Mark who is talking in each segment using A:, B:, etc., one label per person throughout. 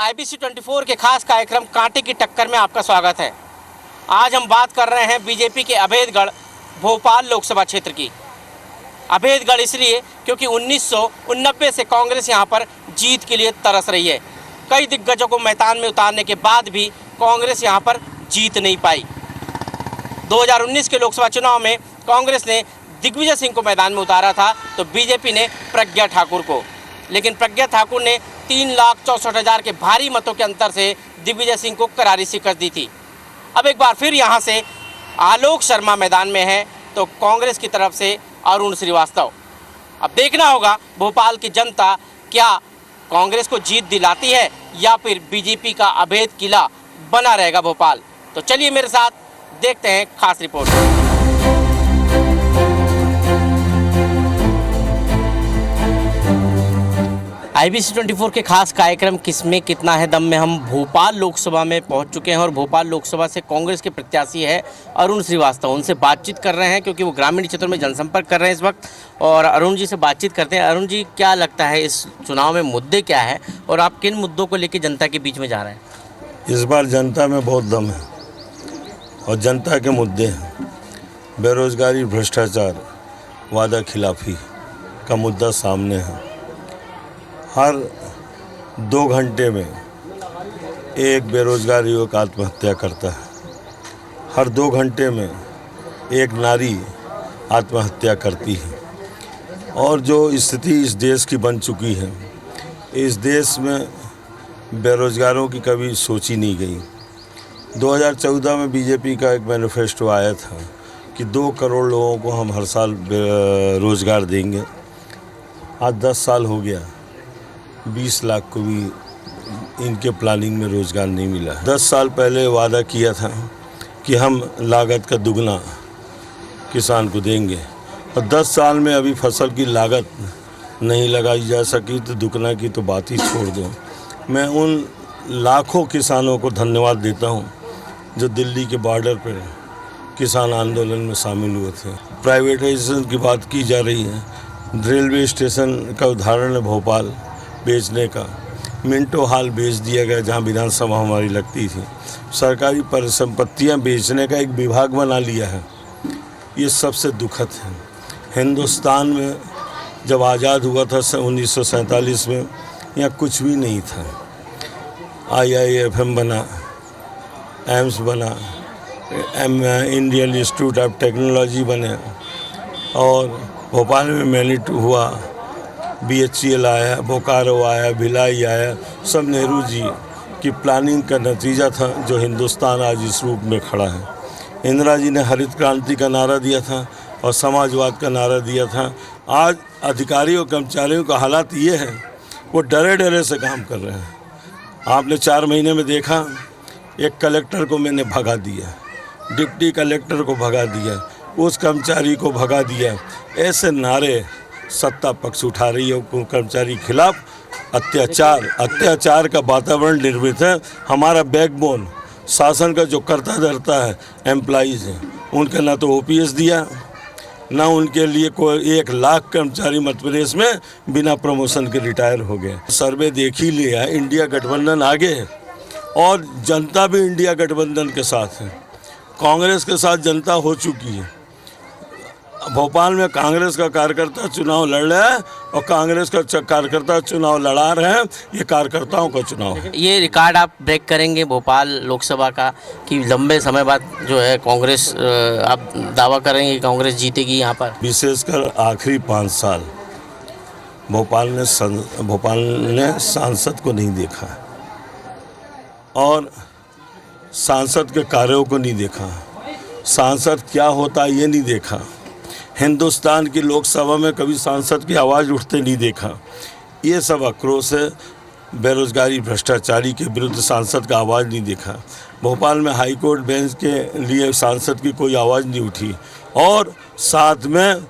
A: IBC 24 के खास कार्यक्रम कांटे की टक्कर में आपका स्वागत है। आज हम बात कर रहे हैं बीजेपी के अभेदगढ़ भोपाल लोकसभा क्षेत्र की। अभेदगढ़ इसलिए क्योंकि 1989 से कांग्रेस यहां पर जीत के लिए तरस रही है। कई दिग्गजों को मैदान में उतारने के बाद भी कांग्रेस यहां पर जीत नहीं पाई। 2019 के लोकसभा चुनाव में कांग्रेस ने दिग्विजय सिंह को मैदान में उतारा था तो बीजेपी ने प्रज्ञा ठाकुर को, लेकिन प्रज्ञा ठाकुर ने 3,64,000 के भारी मतों के अंतर से दिग्विजय सिंह को करारी शिकस्त दी थी। अब एक बार फिर यहां से आलोक शर्मा मैदान में है तो कांग्रेस की तरफ से अरुण श्रीवास्तव। अब देखना होगा भोपाल की जनता क्या कांग्रेस को जीत दिलाती है या फिर बीजेपी का अभेद किला बना रहेगा भोपाल। तो चलिए मेरे साथ देखते हैं खास रिपोर्ट। IBC 24 के खास कार्यक्रम किसमें कितना है दम में हम भोपाल लोकसभा में पहुंच चुके हैं और भोपाल लोकसभा से कांग्रेस के प्रत्याशी है अरुण श्रीवास्तव। उनसे बातचीत कर रहे हैं क्योंकि वो ग्रामीण क्षेत्रों में जनसंपर्क कर रहे हैं इस वक्त, और अरुण जी से बातचीत करते हैं। अरुण जी, क्या लगता है इस चुनाव में मुद्दे क्या है और आप किन मुद्दों को लेकर जनता के बीच में जा रहे हैं?
B: इस बार जनता में बहुत दम है और जनता के मुद्दे हैं। बेरोजगारी, भ्रष्टाचार, वादा खिलाफी का मुद्दा सामने है। हर 2 घंटे में एक बेरोजगार युवक आत्महत्या करता है। हर 2 घंटे में एक नारी आत्महत्या करती है। और जो स्थिति इस देश की बन चुकी है, इस देश में बेरोजगारों की कभी सोची नहीं गई। 2014 में बीजेपी का एक मैनिफेस्टो आया था कि 2 करोड़ लोगों को हम हर साल रोज़गार देंगे। आज 10 साल हो गया, 20 लाख को भी इनके प्लानिंग में रोज़गार नहीं मिला। 10 साल पहले वादा किया था कि हम लागत का दुगना किसान को देंगे और 10 साल में अभी फसल की लागत नहीं लगाई जा सकी तो दुगना की तो बात ही छोड़ दो। मैं उन लाखों किसानों को धन्यवाद देता हूं जो दिल्ली के बॉर्डर पर किसान आंदोलन में शामिल हुए थे। प्राइवेटाइजेशन की बात की जा रही है। रेलवे स्टेशन का उदाहरण है भोपाल बेचने का। मिंटो हॉल बेच दिया गया जहां विधानसभा हमारी लगती थी। सरकारी परिसंपत्तियां बेचने का एक विभाग बना लिया है। ये सबसे दुखद है। हिंदुस्तान में जब आज़ाद हुआ था 1947 में, यहाँ कुछ भी नहीं था। IIFM बना, एम्स बना, इंडियन इंस्टीट्यूट ऑफ टेक्नोलॉजी बने और भोपाल में मैनिट हुआ, BHEL आया, बोकारो आया, भिलाई आया। सब नेहरू जी की प्लानिंग का नतीजा था जो हिंदुस्तान आज इस रूप में खड़ा है। इंदिरा जी ने हरित क्रांति का नारा दिया था और समाजवाद का नारा दिया था। आज अधिकारियों कर्मचारियों का हालात ये है, वो डरे डरे से काम कर रहे हैं। आपने 4 महीने में देखा, एक कलेक्टर को मैंने भगा दिया, डिप्टी कलेक्टर को भगा दिया, उस कर्मचारी को भगा दिया। ऐसे नारे सत्ता पक्ष उठा रही है कर्मचारी के खिलाफ। अत्याचार का वातावरण निर्मित है। हमारा बैकबोन शासन का जो करता धरता है एम्प्लॉइज़ हैं, उनके ना तो OPS दिया, ना उनके लिए कोई 1 लाख कर्मचारी मध्य प्रदेश में बिना प्रमोशन के रिटायर हो गए। सर्वे देख ही लिया, इंडिया गठबंधन आगे है और जनता भी इंडिया गठबंधन के साथ है। कांग्रेस के साथ जनता हो चुकी है। भोपाल में कांग्रेस का कार्यकर्ता चुनाव लड़ रहा है और कांग्रेस का कार्यकर्ता चुनाव लड़ा रहे हैं। ये कार्यकर्ताओं का चुनाव है।
A: ये रिकॉर्ड आप ब्रेक करेंगे भोपाल लोकसभा का कि लंबे समय बाद जो है कांग्रेस, आप दावा करेंगे कि कांग्रेस जीतेगी यहाँ पर?
B: विशेषकर आखिरी 5 साल भोपाल ने सांसद को नहीं देखा और सांसद के कार्यों को नहीं देखा। सांसद क्या होता ये नहीं देखा। हिंदुस्तान की लोकसभा में कभी सांसद की आवाज़ उठते नहीं देखा। ये सब आक्रोश है। बेरोजगारी, भ्रष्टाचारी के विरुद्ध सांसद का आवाज़ नहीं देखा। भोपाल में हाई कोर्ट बेंच के लिए सांसद की कोई आवाज़ नहीं उठी और साथ में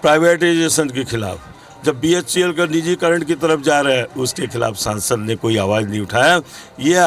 B: प्राइवेटाइजेशन के खिलाफ जब BHEL का निजीकरण की तरफ जा रहा है उसके खिलाफ सांसद ने कोई आवाज़ नहीं उठाया। ये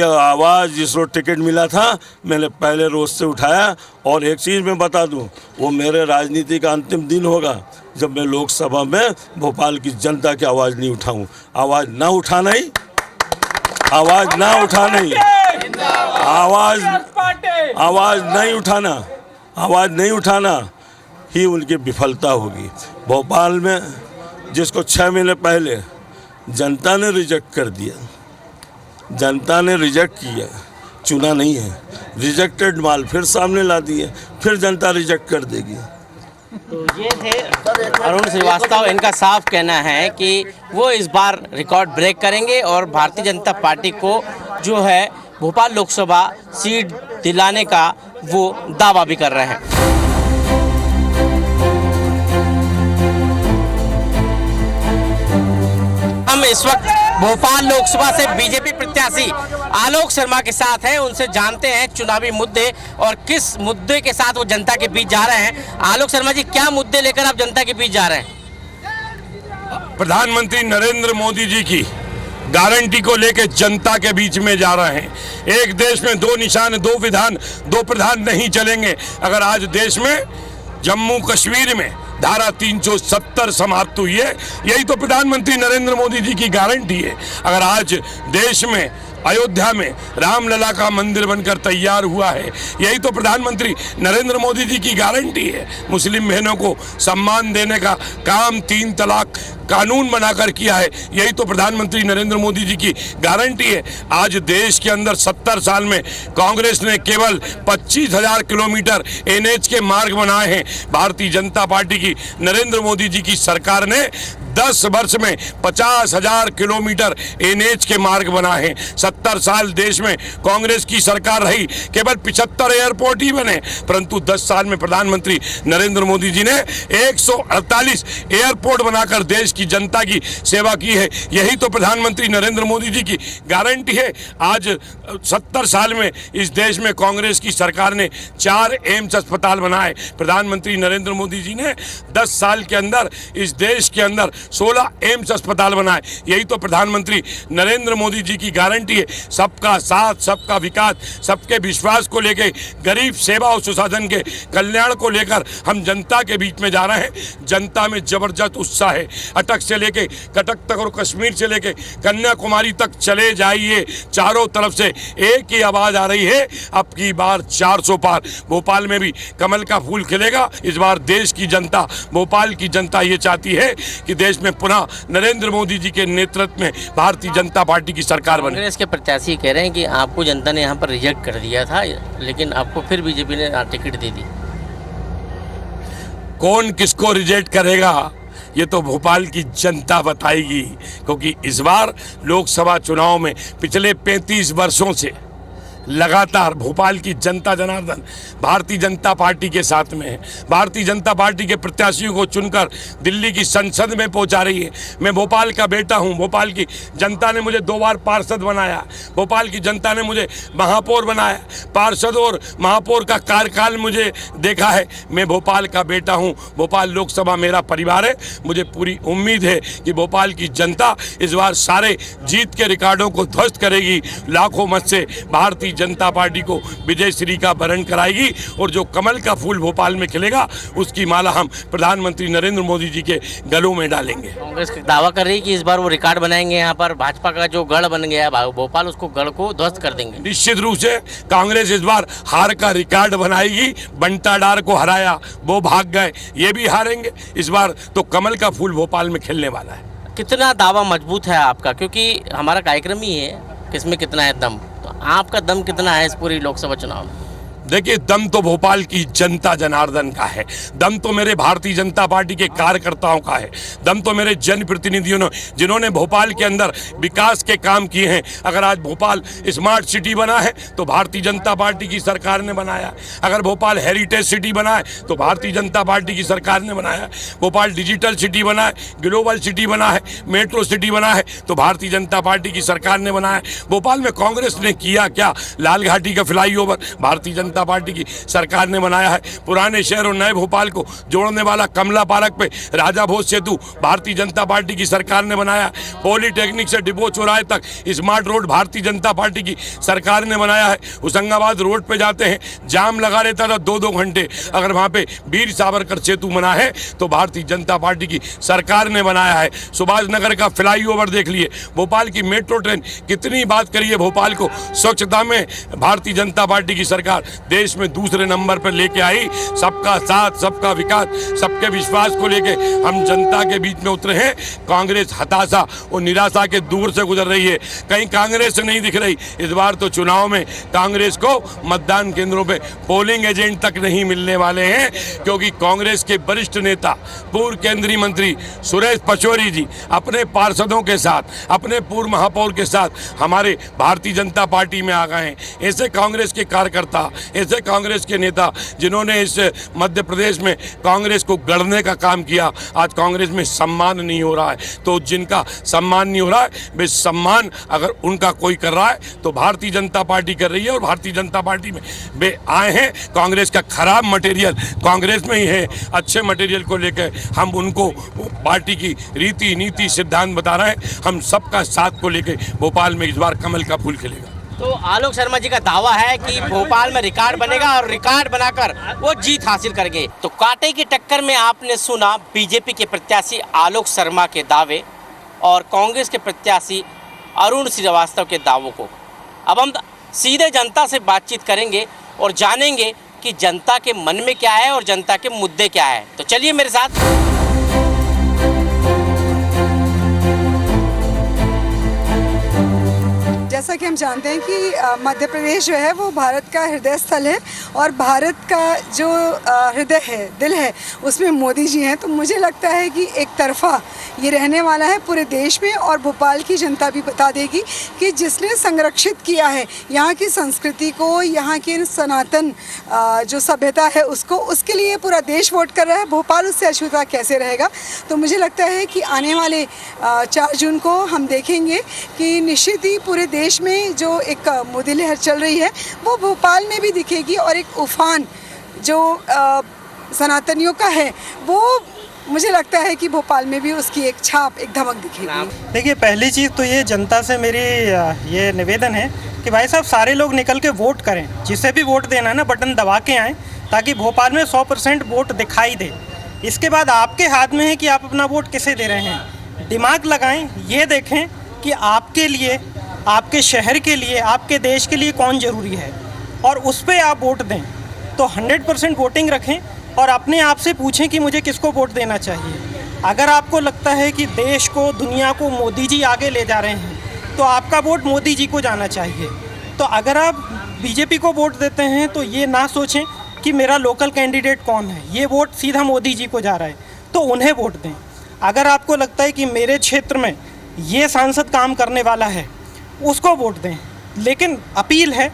B: आवाज़ जिस रोज टिकट मिला था मैंने पहले रोज से उठाया। और एक चीज़ मैं बता दूं, वो मेरे राजनीति का अंतिम दिन होगा जब मैं लोकसभा में भोपाल की जनता की आवाज़ नहीं उठाऊं। आवाज़ ना उठाना ही आवाज ना उठाना ही, आवाज नहीं उठाना ही उनकी विफलता होगी। भोपाल में जिसको 6 महीने पहले जनता ने रिजेक्ट कर दिया, जनता ने रिजेक्ट किया, चुना नहीं है, रिजेक्टेड माल फिर सामने ला दिए, फिर जनता रिजेक्ट कर देगी।
A: तो ये थे अरुण श्रीवास्तव। इनका साफ कहना है कि वो इस बार रिकॉर्ड ब्रेक करेंगे और भारतीय जनता पार्टी को जो है भोपाल लोकसभा सीट दिलाने का वो दावा भी कर रहे हैं। हम इस वक्त भोपाल लोकसभा से बीजेपी प्रत्याशी आलोक शर्मा के साथ हैं। उनसे जानते हैं चुनावी मुद्दे और किस मुद्दे के साथ वो जनता के बीच जा रहे हैं। आलोक शर्मा जी, क्या मुद्दे लेकर आप जनता के बीच जा रहे हैं?
C: प्रधानमंत्री नरेंद्र मोदी जी की गारंटी को लेकर जनता के बीच में जा रहे हैं। एक देश में 2 निशान, 2 विधान, 2 प्रधान नहीं चलेंगे। अगर आज देश में जम्मू कश्मीर में धारा 370 समाप्त हुई है, यही तो प्रधानमंत्री नरेंद्र मोदी जी की गारंटी है। अगर आज देश में अयोध्या में रामलला का मंदिर बनकर तैयार हुआ है, यही तो प्रधानमंत्री नरेंद्र मोदी जी की गारंटी है। मुस्लिम बहनों को सम्मान देने का काम 3 तलाक कानून बनाकर किया है, यही तो प्रधानमंत्री नरेंद्र मोदी जी की गारंटी है। आज देश के अंदर 70 साल में कांग्रेस ने केवल 25,000 किलोमीटर NH के मार्ग बनाए हैं। भारतीय जनता पार्टी की नरेंद्र मोदी जी की सरकार ने 10 वर्ष में 50,000 किलोमीटर NH के मार्ग बनाए हैं। 70 साल देश में कांग्रेस की सरकार रही, केवल 75 एयरपोर्ट ही बने, परंतु 10 साल में प्रधानमंत्री नरेंद्र मोदी जी ने 148 एयरपोर्ट बनाकर देश की जनता की सेवा की है। यही तो प्रधानमंत्री नरेंद्र मोदी जी की गारंटी है। आज 70 साल में इस देश में कांग्रेस की सरकार ने 4 एम्स अस्पताल बनाए। प्रधानमंत्री नरेंद्र मोदी जी ने 10 साल के अंदर इस देश के अंदर 16 एम्स अस्पताल बनाए। यही तो प्रधानमंत्री नरेंद्र मोदी जी की गारंटी है। सबका साथ, सबका विकास, सबके विश्वास को लेकर, गरीब सेवा और सुशासन के कल्याण को लेकर हम जनता के बीच में जा रहे हैं। जनता में जबरदस्त उत्साह है। अटक से लेके कटक तक और कश्मीर से लेके कन्याकुमारी तक चले जाइए, चारों तरफ से एक ही आवाज आ रही है, अब की बार 400 पार। भोपाल में भी कमल का फूल खिलेगा। इस बार देश की जनता, भोपाल की जनता ये चाहती है कि देश में पुनः नरेंद्र मोदी जी के नेतृत्व में भारतीय जनता पार्टी की सरकार बने।
A: कांग्रेस के प्रत्याशी कह रहे हैं कि आपको जनता ने यहाँ पर रिजेक्ट कर दिया था, लेकिन आपको फिर बीजेपी ने टिकट दे दी।
C: कौन किसको रिजेक्ट करेगा ये तो भोपाल की जनता बताएगी, क्योंकि इस बार लोकसभा चुनाव में पिछले 35 वर्षों से लगातार भोपाल की जनता जनार्दन भारतीय जनता पार्टी के साथ में है। भारतीय जनता पार्टी के प्रत्याशियों को चुनकर दिल्ली की संसद में पहुंचा रही है। मैं भोपाल का बेटा हूं। भोपाल की जनता ने मुझे 2 बार पार्षद बनाया। भोपाल की जनता ने मुझे महापौर बनाया। पार्षद और महापौर का कार्यकाल मुझे देखा है। मैं भोपाल का बेटा हूं। भोपाल लोकसभा मेरा परिवार है। मुझे पूरी उम्मीद है कि भोपाल की जनता इस बार सारे जीत के रिकॉर्डों को ध्वस्त करेगी। लाखों मत से भारतीय जनता पार्टी को विजय श्री का वरण कराएगी और जो कमल का फूल भोपाल में खिलेगा उसकी माला हम प्रधानमंत्री नरेंद्र मोदी जी के गलों में डालेंगे।
A: कांग्रेस दावा कर रही है कि इस बार वो रिकॉर्ड बनाएंगे। यहाँ पर भाजपा का जो गढ़ बन गया है भोपाल, उसको गढ़ को ध्वस्त कर देंगे।
C: निश्चित रूप से कांग्रेस इस बार हार का रिकॉर्ड बनाएगी। बंटाडार को हराया, वो भाग गए, ये भी हारेंगे। इस बार तो कमल का फूल भोपाल में खिलने वाला है।
A: कितना दावा मजबूत है आपका, क्योंकि हमारा कार्यक्रम ही है किसमें कितना है दम, तो आपका दम कितना है इस पूरी लोकसभा चुनाव में?
C: देखिए, दम तो भोपाल की जनता जनार्दन का है। दम तो मेरे भारतीय जनता पार्टी के कार्यकर्ताओं का है। दम तो मेरे जनप्रतिनिधियों ने, जिन्होंने भोपाल के अंदर विकास के काम किए हैं। अगर आज भोपाल स्मार्ट सिटी बना है तो भारतीय जनता पार्टी की सरकार ने बनाया। अगर भोपाल हेरिटेज सिटी बना है तो भारतीय जनता पार्टी की सरकार ने बनाया। भोपाल डिजिटल सिटी बना है, ग्लोबल सिटी बना है, मेट्रो सिटी बना है तो भारतीय जनता पार्टी की सरकार ने बनाया। भोपाल में कांग्रेस ने किया क्या? लाल घाटी का फ्लाईओवर भारतीय जनता जनता पार्टी की सरकार ने बनाया है। पुराने शहर और नए भोपाल को जोड़ने वाला कमला पार्क पे राजा भोज सेतु भारतीय जनता पार्टी की सरकार ने बनाया है। पॉलीटेक्निक से डिपो चौराहे तक smart road Bharatiya Janata party की सरकार ने बनाया है। होशंगाबाद रोड पे जाते हैं, जाम लगा रहता था 2-2 घंटे, अगर वहाँ पे वीर सावरकर सेतु बना है तो भारतीय जनता पार्टी की सरकार ने बनाया है। सुभाष नगर का फ्लाईओवर देख लिए, भोपाल की मेट्रो ट्रेन, कितनी बात करिए भोपाल को स्वच्छता में भारतीय जनता पार्टी की सरकार देश में दूसरे नंबर पर लेके आई। सबका साथ, सबका विकास, सबके विश्वास को लेके हम जनता के बीच में उतरे हैं। कांग्रेस हताशा और निराशा के दूर से गुजर रही है, कहीं कांग्रेस नहीं दिख रही। इस बार तो चुनाव में कांग्रेस को मतदान केंद्रों पे पोलिंग एजेंट तक नहीं मिलने वाले हैं, क्योंकि कांग्रेस के वरिष्ठ नेता पूर्व केंद्रीय मंत्री सुरेश पचौरी जी अपने पार्षदों के साथ, अपने पूर्व महापौर के साथ हमारे भारतीय जनता पार्टी में आ गए हैं। ऐसे कांग्रेस के कार्यकर्ता, ऐसे कांग्रेस के नेता जिन्होंने इस मध्य प्रदेश में कांग्रेस को गढ़ने का काम किया, आज कांग्रेस में सम्मान नहीं हो रहा है। तो जिनका सम्मान नहीं हो रहा है, वे सम्मान अगर उनका कोई कर रहा है तो भारतीय जनता पार्टी कर रही है। और भारतीय जनता पार्टी में वे आए हैं, कांग्रेस का खराब मटेरियल कांग्रेस में ही है, अच्छे मटेरियल को लेकर हम उनको पार्टी की रीति नीति सिद्धांत बता रहे हैं। हम सबका साथ को लेकर भोपाल में इस बार कमल का फूल खिलेगा।
A: तो आलोक शर्मा जी का दावा है कि भोपाल में रिकॉर्ड बनेगा और रिकॉर्ड बनाकर वो जीत हासिल करेंगे। तो कांटे की टक्कर में आपने सुना बीजेपी के प्रत्याशी आलोक शर्मा के दावे और कांग्रेस के प्रत्याशी अरुण श्रीवास्तव के दावों को। अब हम सीधे जनता से बातचीत करेंगे और जानेंगे कि जनता के मन में क्या है और जनता के मुद्दे क्या है। तो चलिए मेरे साथ।
D: जैसा कि हम जानते हैं कि मध्य प्रदेश जो है वो भारत का हृदय स्थल है और भारत का जो हृदय है, दिल है, उसमें मोदी जी हैं। तो मुझे लगता है कि एक तरफा ये रहने वाला है पूरे देश में और भोपाल की जनता भी बता देगी कि जिसने संरक्षित किया है यहाँ की संस्कृति को, यहाँ की सनातन जो सभ्यता है उसको, उसके लिए पूरा देश वोट कर रहा है। भोपाल उससे अछूता कैसे रहेगा। तो मुझे लगता है कि आने वाले 4 जून को हम देखेंगे कि निश्चित ही पूरे देश में जो एक मोदी लहर चल रही है वो भोपाल में भी दिखेगी और एक उफान जो सनातनियों का है वो मुझे लगता है कि भोपाल में भी उसकी एक छाप, एक धमक दिखेगी।
E: देखिए, पहली चीज़ तो ये जनता से मेरी ये निवेदन है कि भाई साहब सारे लोग निकल के वोट करें, जिसे भी वोट देना है ना बटन दबा के आएँ, ताकि भोपाल में 100% वोट दिखाई दे। इसके बाद आपके हाथ में है कि आप अपना वोट किसे दे रहे हैं। दिमाग लगाएं, ये देखें कि आपके लिए, आपके शहर के लिए, आपके देश के लिए कौन ज़रूरी है और उस पर आप वोट दें। तो 100% वोटिंग रखें और अपने आप से पूछें कि मुझे किसको वोट देना चाहिए। अगर आपको लगता है कि देश को, दुनिया को मोदी जी आगे ले जा रहे हैं तो आपका वोट मोदी जी को जाना चाहिए। तो अगर आप बीजेपी को वोट देते हैं तो ये ना सोचें कि मेरा लोकल कैंडिडेट कौन है, ये वोट सीधा मोदी जी को जा रहा है, तो उन्हें वोट दें। अगर आपको लगता है कि मेरे क्षेत्र में ये सांसद काम करने वाला है, उसको वोट दें। लेकिन अपील है,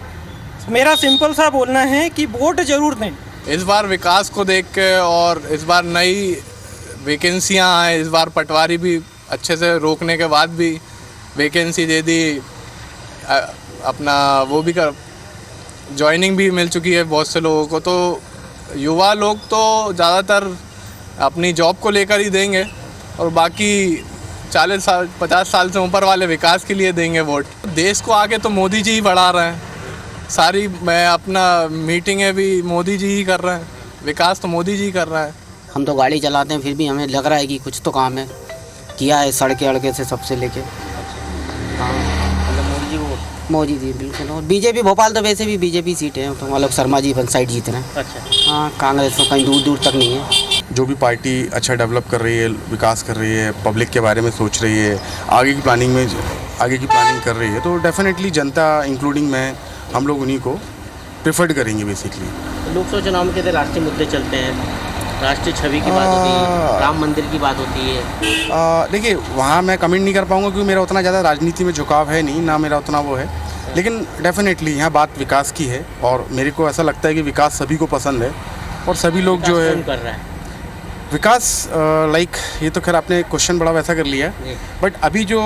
E: मेरा सिंपल सा बोलना है कि वोट ज़रूर दें।
F: इस बार विकास को देख के और इस बार नई वैकेंसियाँ आए, इस बार पटवारी भी अच्छे से रोकने के बाद भी वैकेंसी दे दी, अपना वो भी कर जॉइनिंग भी मिल चुकी है बहुत से लोगों को। तो युवा लोग तो ज़्यादातर अपनी जॉब को लेकर ही देंगे और बाकी 40 साल 50 साल से ऊपर वाले विकास के लिए देंगे वोट। देश को आगे तो मोदी जी ही बढ़ा रहे हैं, सारी मैं अपना मीटिंगें भी मोदी जी ही कर रहे हैं, विकास तो मोदी जी कर रहा है।
G: हम तो गाड़ी चलाते हैं, फिर भी हमें लग रहा है कि कुछ तो काम है किया है, सड़के अड़के से सबसे लेके। हाँ,
A: मोदी जी को,
G: मोदी जी बिल्कुल। और बीजेपी भोपाल तो वैसे भी बीजेपी सीट है, तो आलोक शर्मा जी वन साइड जीत रहे हैं।
A: अच्छा।
G: हाँ, कांग्रेस तो कहीं दूर दूर तक नहीं है।
H: जो भी पार्टी अच्छा डेवलप कर रही है, विकास कर रही है, पब्लिक के बारे में सोच रही है, आगे की प्लानिंग कर रही है, तो डेफिनेटली जनता इंक्लूडिंग मैं, हम लोग उन्हीं को प्रेफर्ड करेंगे बेसिकली।
A: लोकसभा चुनाव में कहते राष्ट्रीय मुद्दे चलते हैं, राष्ट्रीय छवि की बात होती है, राम मंदिर की बात होती है।
H: देखिए, वहाँ मैं कमेंट नहीं कर पाऊँगा क्योंकि मेरा उतना ज़्यादा राजनीति में झुकाव है नहीं, ना मेरा उतना वो है। लेकिन डेफिनेटली यहाँ बात विकास की है और मेरे को ऐसा लगता है कि विकास सभी को पसंद है और सभी लोग जो है
A: कर रहा है।
H: विकास लाइक ये तो खैर आपने क्वेश्चन बड़ा वैसा कर लिया है, बट अभी जो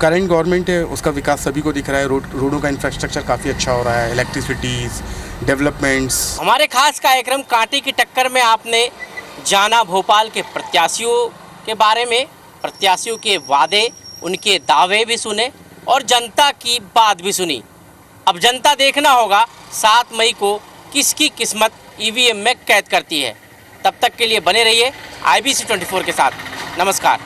H: करंट गवर्नमेंट है उसका विकास सभी को दिख रहा है। रोडों का इंफ्रास्ट्रक्चर काफ़ी अच्छा हो रहा है, इलेक्ट्रिसिटीज़, डेवलपमेंट्स।
A: हमारे खास कार्यक्रम कांटे की टक्कर में आपने जाना भोपाल के प्रत्याशियों के बारे में, प्रत्याशियों के वादे, उनके दावे भी सुने और जनता की बात भी सुनी। अब जनता देखना होगा 7 मई को किसकी किस्मत ईवीएम में कैद करती है। तब तक के लिए बने रहिए IBC 24 के साथ। नमस्कार।